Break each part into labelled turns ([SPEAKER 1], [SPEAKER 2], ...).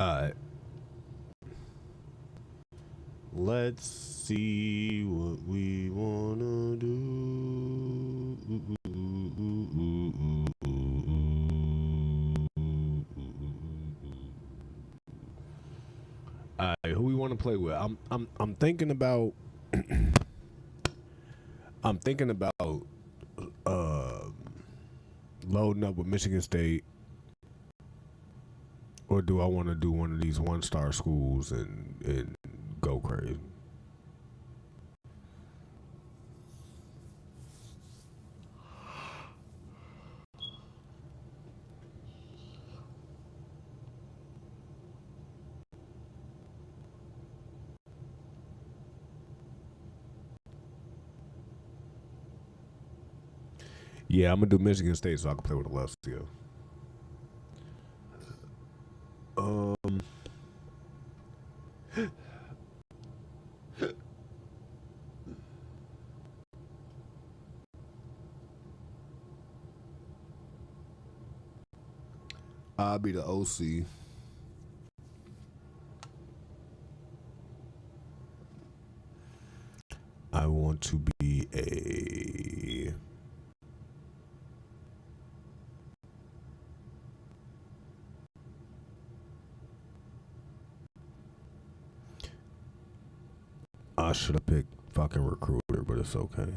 [SPEAKER 1] Alright. Let's see what we wanna do. Alright, who we want to play with? I'm thinking about I'm thinking about uh loading up with Michigan State, or do I want to do one of these 1-star schools and go crazy? Yeah, I'm gonna do Michigan State so I can play with Alessio. Um, I'll be the OC. I want to be a. I should have picked fucking recruiter, but it's okay.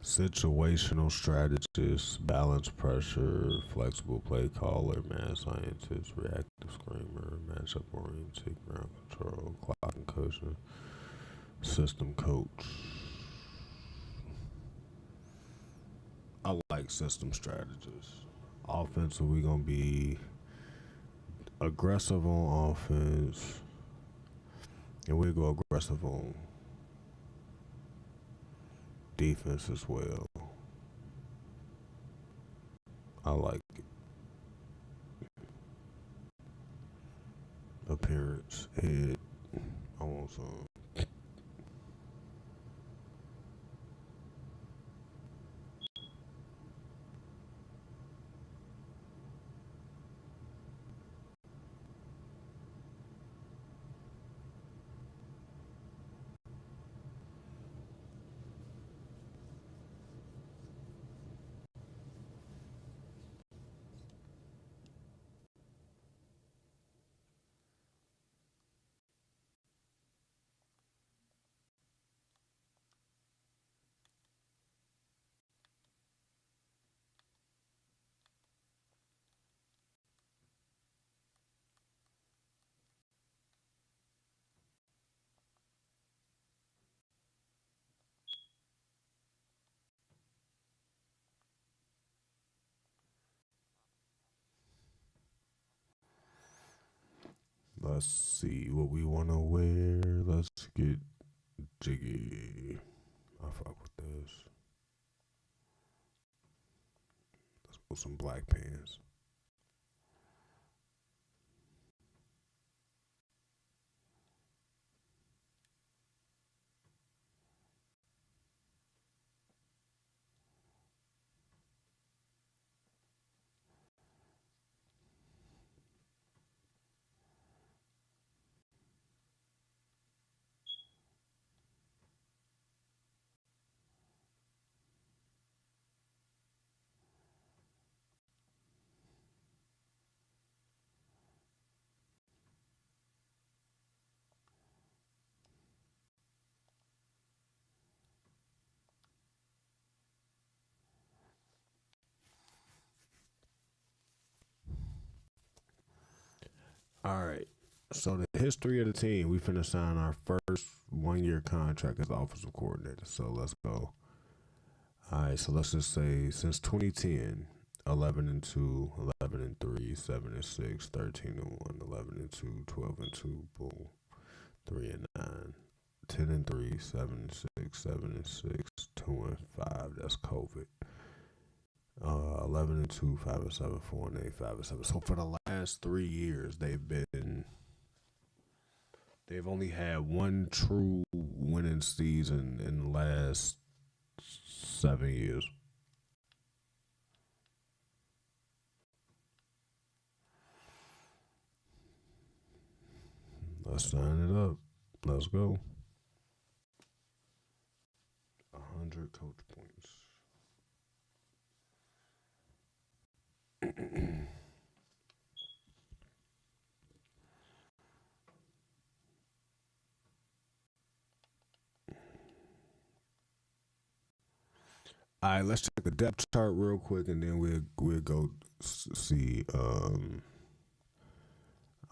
[SPEAKER 1] Situational strategist, balance pressure, flexible play caller, mad scientist, reactive screamer, matchup oriented, ground control, clock and coaching, system coach. I like system strategists. Offensive, we gonna be aggressive on offense, and we go aggressive on defense as well. I like appearance, head. I want some. Let's see what we want to wear. Let's get jiggy. I fuck with this. Let's put some black pants. All right. So the history of the team, we finna sign our first 1 year contract as offensive coordinator. So let's go. All right. So let's just say since 2010, 11 and 2, 11 and 3, 7 and 6, 13 and 1, 11 and 2, 12 and 2, boom, 3 and 9, 10 and 3, 7 and 6, 7 and 6, 2 and 5. That's COVID. 11 and 2, 5 and 7, 4 and 8, 5 and 7. So for the last 3 years, they've only had one true winning season in the last 7 years. Let's sign it up. Let's go. 100 coach points. All right, let's check the depth chart real quick, and then we'll go see. I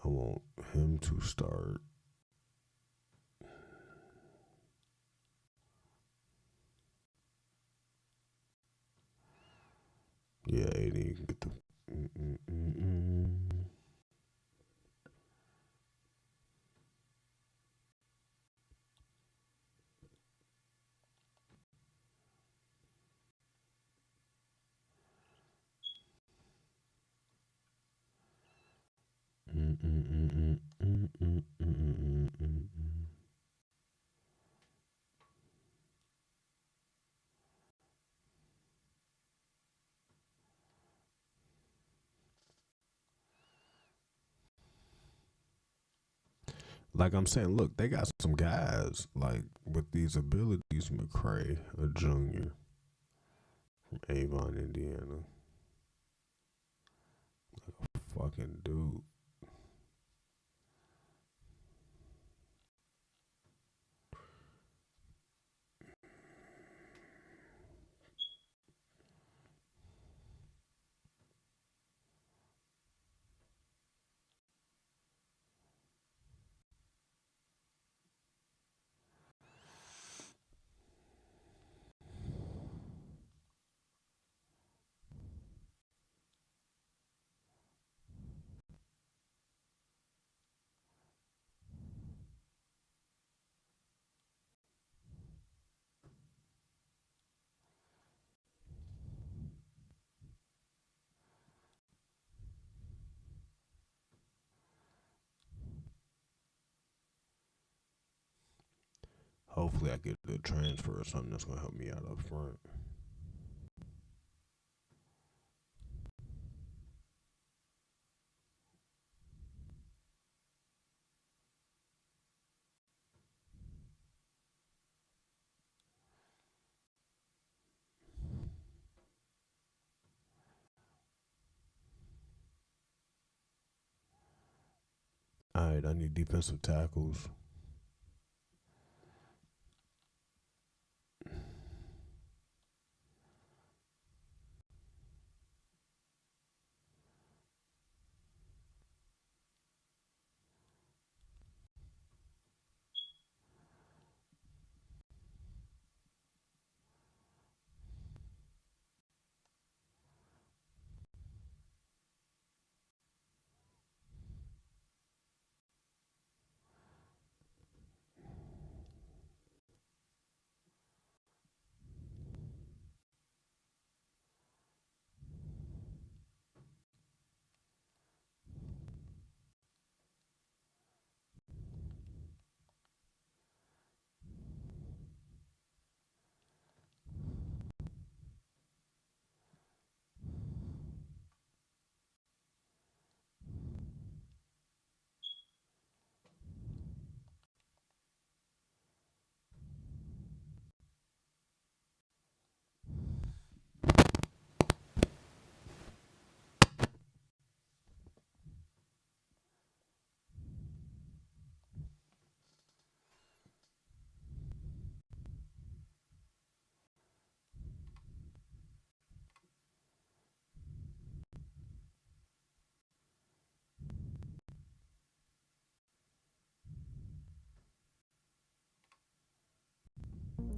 [SPEAKER 1] want him to start. Yeah, AD can get the. Like I'm saying, look, they got some guys like with these abilities. McCray, a junior from Avon, Indiana, fucking dude. Hopefully, I get a transfer or something that's gonna help me out up front. All right, I need defensive tackles.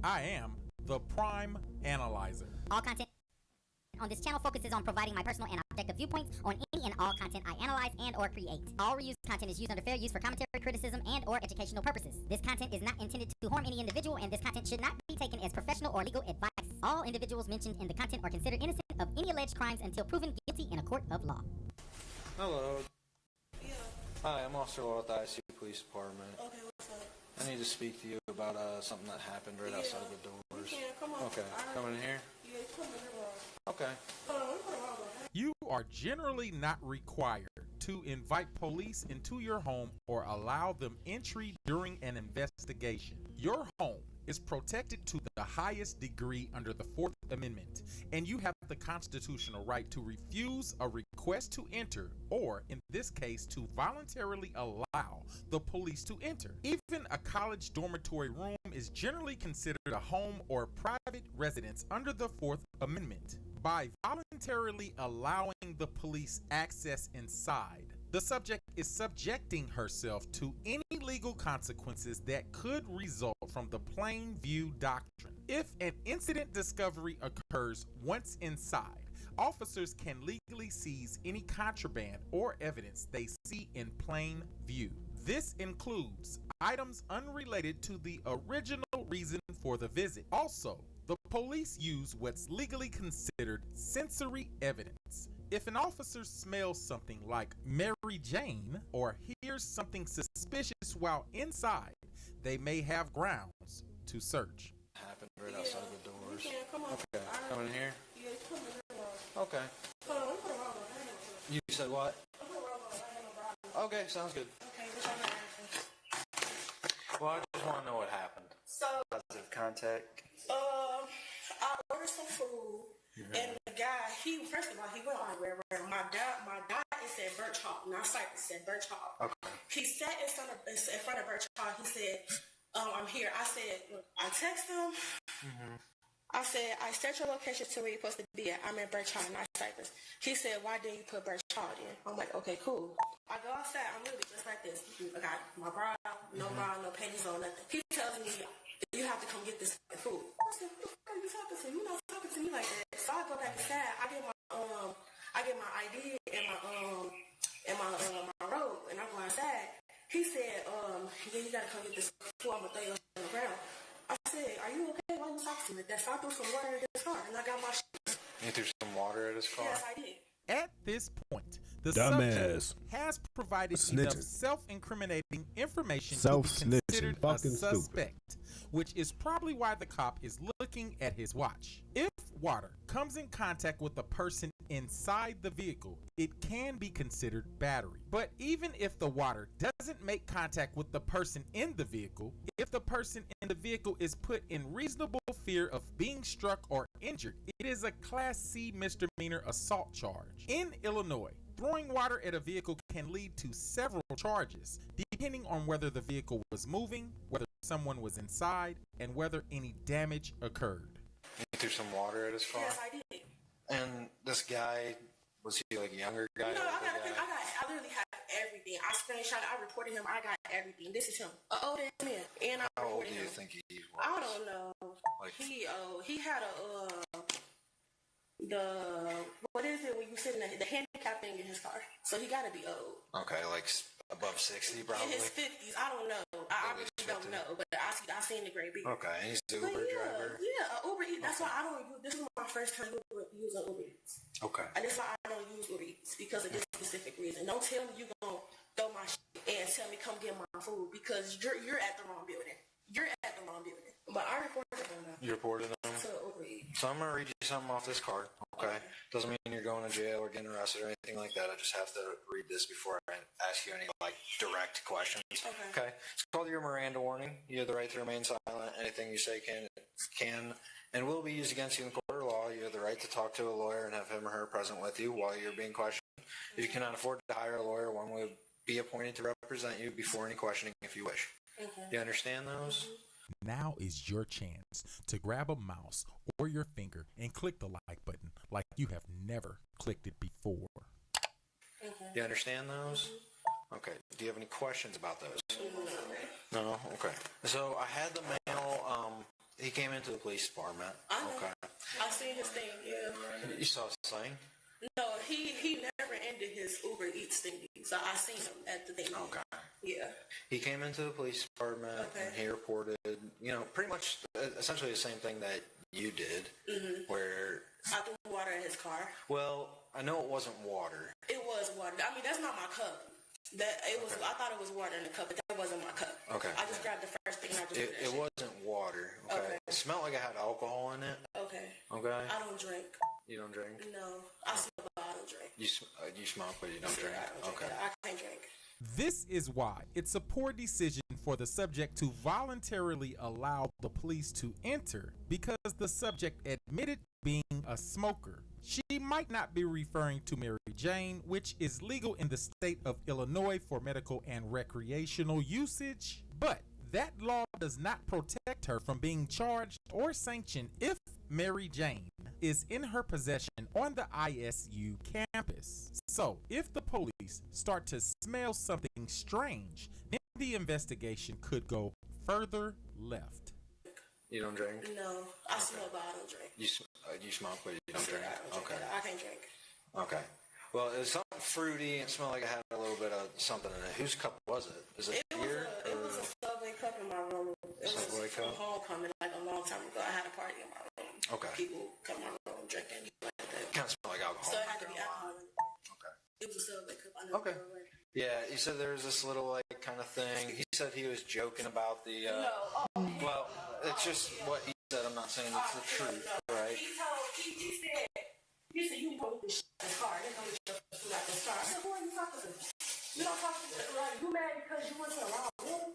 [SPEAKER 2] I am the Prime Analyzer.
[SPEAKER 3] All content on this channel focuses on providing my personal and objective viewpoints on any and all content I analyze and or create. All reused content is used under fair use for commentary, criticism, and or educational purposes. This content is not intended to harm any individual, and this content should not be taken as professional or legal advice. All individuals mentioned in the content are considered innocent of any alleged crimes until proven guilty in a court of law.
[SPEAKER 4] Hello. Yeah. Hi, I'm Officer Law at the ICU Police Department.
[SPEAKER 5] Okay, what's up?
[SPEAKER 4] I need to speak to you about something that happened right outside the doors.
[SPEAKER 5] You can, come on.
[SPEAKER 4] Okay, come in here?
[SPEAKER 5] Yeah, come in here.
[SPEAKER 4] Okay.
[SPEAKER 2] You are generally not required to invite police into your home or allow them entry during an investigation. Your home is protected to the highest degree under the Fourth Amendment, and you have the constitutional right to refuse a request to enter, or in this case, to voluntarily allow the police to enter. Even a college dormitory room is generally considered a home or private residence under the Fourth Amendment. By voluntarily allowing the police access inside, the subject is subjecting herself to any legal consequences that could result from the plain view doctrine. If an incident discovery occurs once inside, officers can legally seize any contraband or evidence they see in plain view. This includes items unrelated to the original reason for the visit. Also, the police use what's legally considered sensory evidence. If an officer smells something like Mary Jane or hears something suspicious while inside, they may have grounds to search.
[SPEAKER 4] Happened right outside the doors.
[SPEAKER 5] You can, come on.
[SPEAKER 4] Okay, come in here?
[SPEAKER 5] Yeah, come in here.
[SPEAKER 4] Okay. You said what? Okay, sounds good.
[SPEAKER 5] Okay, what's your name?
[SPEAKER 4] Well, I just want to know what happened.
[SPEAKER 5] So,
[SPEAKER 4] Positive contact.
[SPEAKER 5] I ordered some food, and the guy, first of all, he went on where my dot is at Birch Hall, not Cypress, at Birch Hall.
[SPEAKER 4] Okay.
[SPEAKER 5] He sat in front of Birch Hall. He said, I'm here. I said, I texted him. I said, I set your location to where you're supposed to be at. I'm at Birch Hall, not Cypress. He said, why didn't you put Birch Hall in? I'm like, okay, cool. I go outside. I'm literally just like this. I got my bra, no panties on, nothing. He tells me, you have to come get this food. I said, what the fuck are you talking to? You're not talking to me like that. So I go back inside. I get my ID and my robe, and I go outside. He said, yeah, you gotta come get this food. I'm gonna throw you on the ground. I said, are you okay? Why you talking to me like that? So I threw some water in his car, and I got my shit.
[SPEAKER 4] You threw some water at his car?
[SPEAKER 5] Yes, I did.
[SPEAKER 2] At this point, the
[SPEAKER 1] Dumbass.
[SPEAKER 2] subject has provided enough self-incriminating information to be
[SPEAKER 1] Self-snitching.
[SPEAKER 2] considered a
[SPEAKER 1] Fucking stupid.
[SPEAKER 2] suspect, which is probably why the cop is looking at his watch. If water comes in contact with the person inside the vehicle, it can be considered battery. But even if the water doesn't make contact with the person in the vehicle, if the person in the vehicle is put in reasonable fear of being struck or injured, it is a Class C misdemeanor assault charge. In Illinois, throwing water at a vehicle can lead to several charges, depending on whether the vehicle was moving, whether someone was inside, and whether any damage occurred.
[SPEAKER 4] You threw some water at his car?
[SPEAKER 5] Yes, I did.
[SPEAKER 4] And this guy, was he like a younger guy?
[SPEAKER 5] No,
[SPEAKER 4] older guy?
[SPEAKER 5] I literally have everything. I screenshot it. I reported him. I got everything. This is him. An old ass man. And I
[SPEAKER 4] How old
[SPEAKER 5] reported
[SPEAKER 4] do you
[SPEAKER 5] him.
[SPEAKER 4] think he was?
[SPEAKER 5] I don't know.
[SPEAKER 4] Like,
[SPEAKER 5] He had what is it when you sit in the handicap thing in his car? So he got to be old.
[SPEAKER 4] okay, like above 60 probably?
[SPEAKER 5] In his 50s. I don't know. I really don't know. But I seen the gray beard.
[SPEAKER 4] Okay, and he's the
[SPEAKER 5] But
[SPEAKER 4] Uber driver?
[SPEAKER 5] Yeah, Uber Eats. That's why I don't use. This is my first time using Uber Eats.
[SPEAKER 4] Okay.
[SPEAKER 5] And that's why I don't use Uber Eats, because of this specific reason. Don't tell me you're going to throw my shit and tell me come get my food, because you're at the wrong building. You're at the wrong building. But I reported them now.
[SPEAKER 4] You reported them?
[SPEAKER 5] To Uber Eats.
[SPEAKER 4] So I'm going to read you something off this card, okay? Doesn't mean you're going to jail or getting arrested or anything like that. I just have to read this before I ask you any, like, direct questions. Okay? It's called your Miranda warning. You have the right to remain silent. Anything you say can and will be used against you in court or law. You have the right to talk to a lawyer and have him or her present with you while you're being questioned. If you cannot afford to hire a lawyer, one will be appointed to represent you before any questioning if you wish. You understand those?
[SPEAKER 2] Now is your chance to grab a mouse or your finger and click the like button like you have never clicked it before.
[SPEAKER 4] You understand those? Okay. Do you have any questions about those? No? Okay. So I had the mail He came into the police department.
[SPEAKER 5] I know.
[SPEAKER 4] Okay.
[SPEAKER 5] I seen his thing. Yeah.
[SPEAKER 4] You saw his thing?
[SPEAKER 5] No, he never ended his Uber Eats thing. So I seen him at the thing.
[SPEAKER 4] Okay.
[SPEAKER 5] Yeah.
[SPEAKER 4] He came into the police department and he reported, pretty much essentially the same thing that you did, where,
[SPEAKER 5] I threw water in his car.
[SPEAKER 4] well, I know it wasn't water.
[SPEAKER 5] It was water. I mean, that's not my cup.
[SPEAKER 4] Okay.
[SPEAKER 5] I thought it was water in the cup, but that wasn't my cup.
[SPEAKER 4] Okay.
[SPEAKER 5] I just grabbed the first thing and I just
[SPEAKER 4] It,
[SPEAKER 5] threw that
[SPEAKER 4] it
[SPEAKER 5] shit.
[SPEAKER 4] wasn't water. Okay.
[SPEAKER 5] Okay.
[SPEAKER 4] It smelled like it had alcohol in it.
[SPEAKER 5] Okay.
[SPEAKER 4] Okay.
[SPEAKER 5] I don't drink.
[SPEAKER 4] You don't drink?
[SPEAKER 5] No. I smoke, but I don't drink.
[SPEAKER 4] You smoke, but you don't drink.
[SPEAKER 5] I don't drink.
[SPEAKER 4] Okay.
[SPEAKER 5] I can't drink.
[SPEAKER 2] This is why it's a poor decision for the subject to voluntarily allow the police to enter, because the subject admitted being a smoker. She might not be referring to Mary Jane, which is legal in the state of Illinois for medical and recreational usage, but that law does not protect her from being charged or sanctioned if Mary Jane is in her possession on the ISU campus. So, if the police start to smell something strange, then the investigation could go further left.
[SPEAKER 4] You don't drink?
[SPEAKER 5] No. I smoke, but I don't drink.
[SPEAKER 4] You smoke, but you don't drink?
[SPEAKER 5] I don't drink.
[SPEAKER 4] Okay.
[SPEAKER 5] I can't drink.
[SPEAKER 4] Okay. Well, it was something fruity. It smelled like it had a little bit of something in it. Whose cup was it? Is it beer?
[SPEAKER 5] It was a Subway cup in my room. It
[SPEAKER 4] Subway
[SPEAKER 5] was
[SPEAKER 4] cup?
[SPEAKER 5] from homecoming, like a long time ago. I had a party in my room.
[SPEAKER 4] Okay.
[SPEAKER 5] People come in my room drinking like that.
[SPEAKER 4] Kind of smelled like alcohol.
[SPEAKER 5] So it had to be alcohol.
[SPEAKER 4] Okay.
[SPEAKER 5] It was a Subway cup. I know.
[SPEAKER 4] Okay. Yeah, you said there was this little like kind of thing. He said he was joking about the. Well, it's just what he said. I'm not saying it's the truth, right?
[SPEAKER 5] He said you can go with this shit in the car. They go with your food out the car. I said, who are you talking to? You don't talk to me. Like, you mad because you went to the wrong room?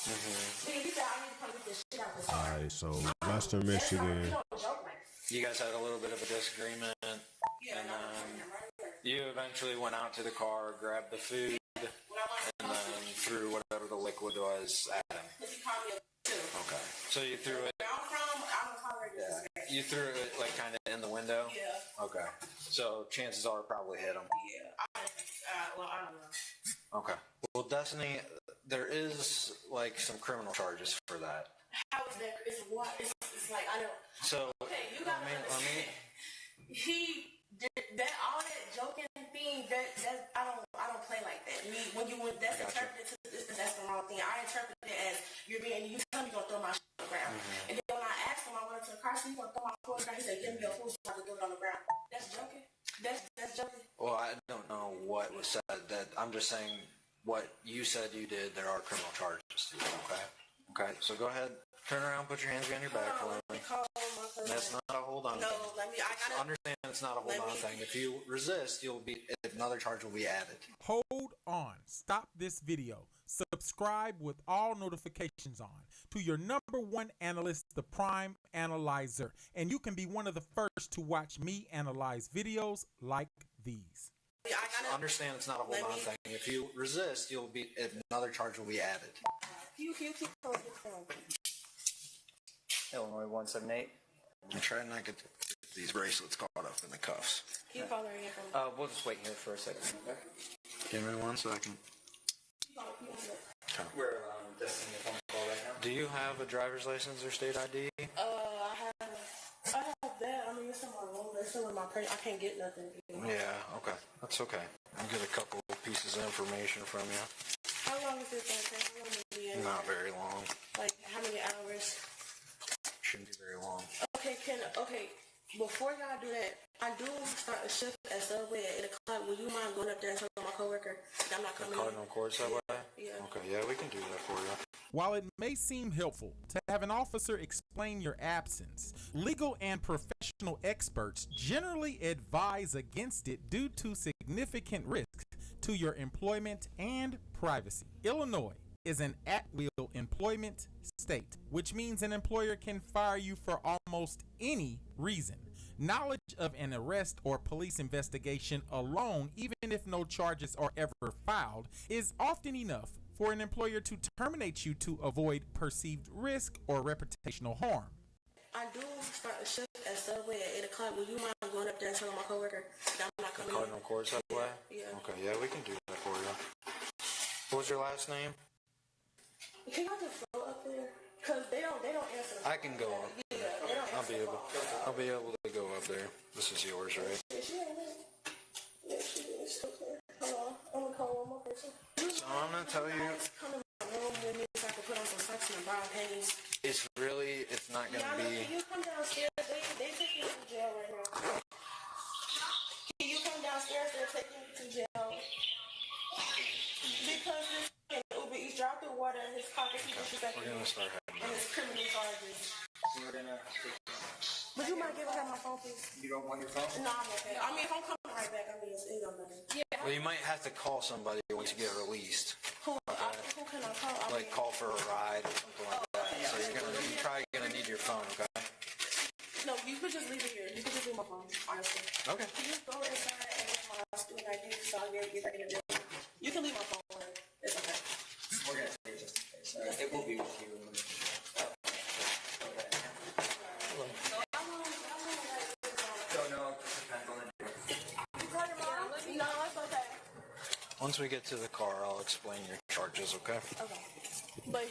[SPEAKER 5] Then he said, I need to come get this shit out the car.
[SPEAKER 1] Alright, so Western Michigan.
[SPEAKER 5] You don't joke like that.
[SPEAKER 4] You guys had a little bit of a disagreement,
[SPEAKER 5] Yeah,
[SPEAKER 4] and
[SPEAKER 5] no, right there.
[SPEAKER 4] you eventually went out to the car, grabbed the food,
[SPEAKER 5] When I went
[SPEAKER 4] and then threw whatever the liquid was at him.
[SPEAKER 5] he called me a too.
[SPEAKER 4] Okay. So you threw it.
[SPEAKER 5] Where I'm from, I don't tolerate this.
[SPEAKER 4] You threw it like kind of in the window.
[SPEAKER 5] Yeah.
[SPEAKER 4] Okay. So chances are it probably hit him.
[SPEAKER 5] Yeah. I don't know.
[SPEAKER 4] Okay. Well, Destiny, there is like some criminal charges for that.
[SPEAKER 5] How is that? It's what? It's like, I don't.
[SPEAKER 4] So
[SPEAKER 5] Okay, you gotta understand. He did that, all that joking thing, that I don't play like that. That's
[SPEAKER 4] I gotcha.
[SPEAKER 5] interpreted to that's the wrong thing. I interpret it as you tell me you're gonna throw my shit on the ground. And then when I asked him, I went to the car, so you gonna throw my food on the ground? He said, give me your food so I can throw it on the ground. That's joking. That's joking.
[SPEAKER 4] Well, I don't know what was said. That I'm just saying what you said you did. There are criminal charges to you. Okay. Okay. So go ahead, turn around, put your hands behind your back for me. That's not a hold on.
[SPEAKER 5] No,
[SPEAKER 4] thing.
[SPEAKER 5] I gotta.
[SPEAKER 4] Understand it's not a hold on thing. If you resist, another charge will be added.
[SPEAKER 2] Hold on. Stop this video. Subscribe with all notifications on to your #1 analyst, the Prime Analyzer, and you can be one of the first to watch me analyze videos like these.
[SPEAKER 5] I gotta.
[SPEAKER 4] Understand it's not a hold on thing. If you resist, another charge will be added.
[SPEAKER 5] You keep going.
[SPEAKER 6] Illinois 178.
[SPEAKER 4] I'm trying not to get these bracelets caught up in the cuffs.
[SPEAKER 5] Keep calling again.
[SPEAKER 6] We'll just wait here for a second.
[SPEAKER 4] Give me 1 second.
[SPEAKER 6] We're testing the phone call right now.
[SPEAKER 4] Do you have a driver's license or state ID?
[SPEAKER 5] I have that. I mean, it's in my room. It's in my purse. I can't get nothing.
[SPEAKER 4] Yeah, okay. That's okay. I'll get a couple pieces of information from you.
[SPEAKER 5] How long is this going to take? How long is it?
[SPEAKER 4] Not very long.
[SPEAKER 5] Like, how many hours?
[SPEAKER 4] Shouldn't be very long.
[SPEAKER 5] Okay, before y'all do that, I do start a shift at Subway at 8 o'clock. Would you mind going up there and telling my coworker that I'm not coming
[SPEAKER 4] Cardinal
[SPEAKER 5] in?
[SPEAKER 4] Court Subway?
[SPEAKER 5] Yeah.
[SPEAKER 4] Okay, yeah, we can do that for you.
[SPEAKER 2] While it may seem helpful to have an officer explain your absence, legal and professional experts generally advise against it due to significant risks to your employment and privacy. Illinois is an at-will employment state, which means an employer can fire you for almost any reason. Knowledge of an arrest or police investigation alone, even if no charges are ever filed, is often enough for an employer to terminate you to avoid perceived risk or reputational harm.
[SPEAKER 5] I do start a shift at Subway at 8 o'clock. Would you mind going up there and telling my coworker that I'm not coming in?
[SPEAKER 4] Cardinal Court Subway?
[SPEAKER 5] Yeah.
[SPEAKER 4] Okay, yeah, we can do that for you. What was your last name?
[SPEAKER 5] Can I just float up there? Cause they don't answer.
[SPEAKER 4] I can go up.
[SPEAKER 5] Yeah, they don't answer.
[SPEAKER 4] I'll be able to go up there. This is yours, right?
[SPEAKER 5] Yeah, she ain't it. Yeah, she is still clear. Hold on, I'm gonna call one more person.
[SPEAKER 4] So I'm gonna tell you,
[SPEAKER 5] Come in my room with me so I can put on some socks and brown panties.
[SPEAKER 4] it's not gonna
[SPEAKER 5] Yana,
[SPEAKER 4] be.
[SPEAKER 5] can you come downstairs? They taking you to jail right now. Can you come downstairs? They're taking you to jail. Because this Uber Eats dropped the water in his pocket. He disrespected
[SPEAKER 4] We're
[SPEAKER 5] me.
[SPEAKER 4] gonna start having
[SPEAKER 5] And his criminal charges.
[SPEAKER 6] We're gonna take
[SPEAKER 5] Would you mind giving her my phone, please?
[SPEAKER 6] You don't want your phone?
[SPEAKER 5] No, I'm okay. I mean, if I'm coming right back, I mean, it's gonna matter. Yeah.
[SPEAKER 4] Well, you might have to call somebody once you get released.
[SPEAKER 5] Who can I call? I
[SPEAKER 4] Like
[SPEAKER 5] mean,
[SPEAKER 4] call for a ride or something like that. So you're probably gonna need your phone, okay?
[SPEAKER 5] no, you could just leave it here. You could just leave my phone, honestly.
[SPEAKER 4] Okay.
[SPEAKER 5] Can you go inside and get my student ID so I'll get back in the building? You can leave my phone. It's okay.
[SPEAKER 6] We're gonna take it just in case. It will be with you. Don't know. Depends on the day.
[SPEAKER 5] You call your mom? No, it's okay.
[SPEAKER 4] Once we get to the car, I'll explain your charges, okay?
[SPEAKER 5] Okay. But